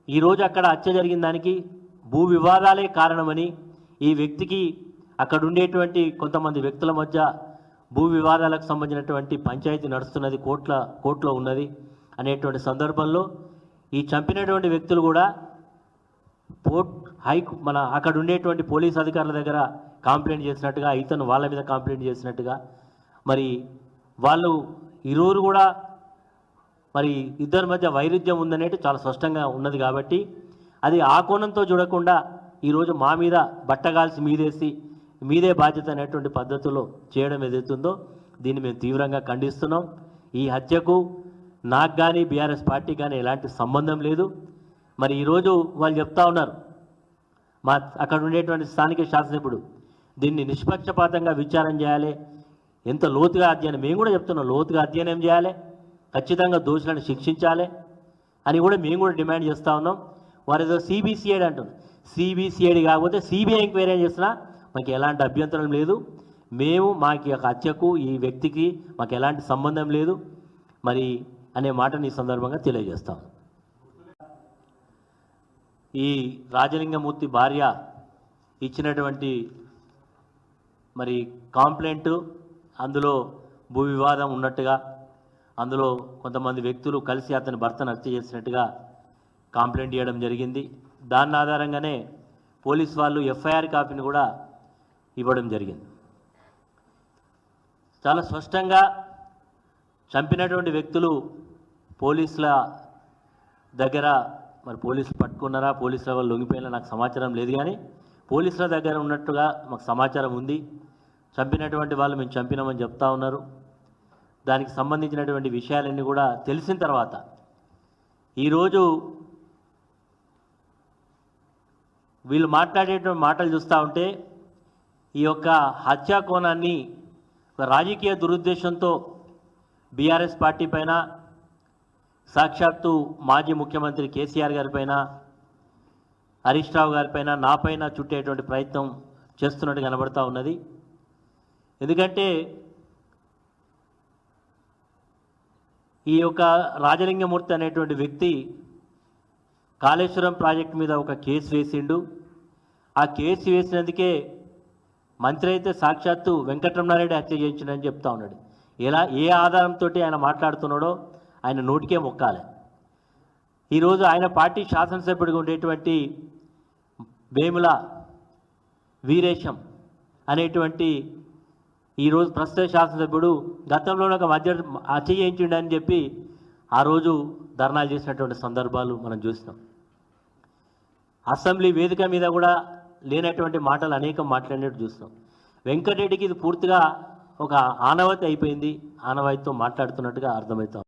ఈరోజు అక్కడ హత్య జరిగిన దానికి భూ వివాదాలే కారణమని, ఈ వ్యక్తికి అక్కడ ఉండేటువంటి కొంతమంది వ్యక్తుల మధ్య భూ వివాదాలకు సంబంధించినటువంటి పంచాయతీ నడుస్తున్నది, కోర్టులో ఉన్నది అనేటువంటి సందర్భంలో ఈ చంపినటువంటి వ్యక్తులు కూడా మన అక్కడ ఉండేటువంటి పోలీస్ అధికారుల దగ్గర కంప్లైంట్ చేసినట్టుగా, ఇతను వాళ్ళ మీద కంప్లైంట్ చేసినట్టుగా, మరి వాళ్ళు ఇరువురు కూడా మరి ఇద్దరి మధ్య వైరుధ్యం ఉందనేది చాలా స్పష్టంగా ఉన్నది. కాబట్టి అది ఆ కోణంతో చూడకుండా ఈరోజు మా మీద బట్టగాల్సి మీదేసి మీదే బాధ్యత అనేటువంటి పద్ధతిలో చేయడం ఏదైతుందో దీన్ని మేము తీవ్రంగా ఖండిస్తున్నాం. ఈ హత్యకు నాకు కానీ బీఆర్ఎస్ పార్టీ కానీ ఎలాంటి సంబంధం లేదు. మరి ఈరోజు వాళ్ళు చెప్తా ఉన్నారు, అక్కడ ఉండేటువంటి స్థానిక శాసనసభ్యుడు దీన్ని నిష్పక్షపాతంగా విచారం చేయాలి, ఎంత లోతుగా అధ్యయనం, మేము కూడా చెప్తున్నాం లోతుగా అధ్యయనం చేయాలి, ఖచ్చితంగా దోషులను శిక్షించాలి అని కూడా మేము కూడా డిమాండ్ చేస్తూ ఉన్నాం. వారు ఏదో సిబిసిఐడి అంటున్నారు, సిబిసిఐడి కాకపోతే సిబిఐ ఎంక్వైరీ చేసినా మాకు ఎలాంటి అభ్యంతరం లేదు. మేము మాకు హత్యకు ఈ వ్యక్తికి మాకు ఎలాంటి సంబంధం లేదు మరి అనే మాటని ఈ సందర్భంగా తెలియజేస్తాం. ఈ రాజలింగమూర్తి భార్య ఇచ్చినటువంటి మరి కంప్లైంట్, అందులో భూ వివాదం ఉన్నట్టుగా, అందులో కొంతమంది వ్యక్తులు కలిసి అతని భర్తను హత్య చేసినట్టుగా కంప్లైంట్ చేయడం జరిగింది. దాని ఆధారంగానే పోలీస్ వాళ్ళు ఎఫ్ఐఆర్ కాపీని కూడా ఇవ్వడం జరిగింది. చాలా స్పష్టంగా చంపినటువంటి వ్యక్తులు పోలీసుల దగ్గర, మరి పోలీసులు పట్టుకున్నారా, పోలీసుల వాళ్ళు లొంగిపోయినా నాకు సమాచారం లేదు, కానీ పోలీసుల దగ్గర ఉన్నట్టుగా మాకు సమాచారం ఉంది. చంపినటువంటి వాళ్ళు మేము చంపినామని చెప్తా ఉన్నారు. దానికి సంబంధించినటువంటి విషయాలన్నీ కూడా తెలిసిన తర్వాత ఈరోజు వీళ్ళు మాట్లాడేటువంటి మాటలు చూస్తూ ఉంటే ఈ యొక్క హత్యా కోణాన్ని ఒక రాజకీయ దురుద్దేశంతో బీఆర్ఎస్ పార్టీ పైన, సాక్షాత్తు మాజీ ముఖ్యమంత్రి కేసీఆర్ గారిపైన, హరీష్ రావు గారిపైన, నాపైన చుట్టేటువంటి ప్రయత్నం చేస్తున్నట్టు కనబడతా ఉన్నది. ఎందుకంటే ఈ యొక్క రాజలింగమూర్తి అనేటువంటి వ్యక్తి కాళేశ్వరం ప్రాజెక్టు మీద ఒక కేసు వేసిండు. ఆ కేసు వేసినందుకే మంత్రి అయితే సాక్షాత్తు వెంకటరమణారెడ్డి హత్య చేయించిండని చెప్తా ఉన్నాడు. ఏ ఆధారంతో ఆయన మాట్లాడుతున్నాడో ఆయన నోటికే మొక్కాలి. ఈరోజు ఆయన పార్టీ శాసనసభ్యుడిగా ఉండేటువంటి వేముల వీరేశం అనేటువంటి ఈరోజు ప్రస్తుత శాసనసభ్యుడు గతంలో ఒక హత్య చేయించిండని చెప్పి ఆ రోజు ధర్నాలు చేసినటువంటి సందర్భాలు మనం చూసినాం. అసెంబ్లీ వేదిక మీద కూడా లేనటువంటి మాటలు అనేకం మాట్లాడినట్టు చూస్తాం. వెంకటరెడ్డికి ఇది పూర్తిగా ఒక ఆనవాయితీ అయిపోయింది, ఆనవాయితీతో మాట్లాడుతున్నట్టుగా అర్థమవుతాం.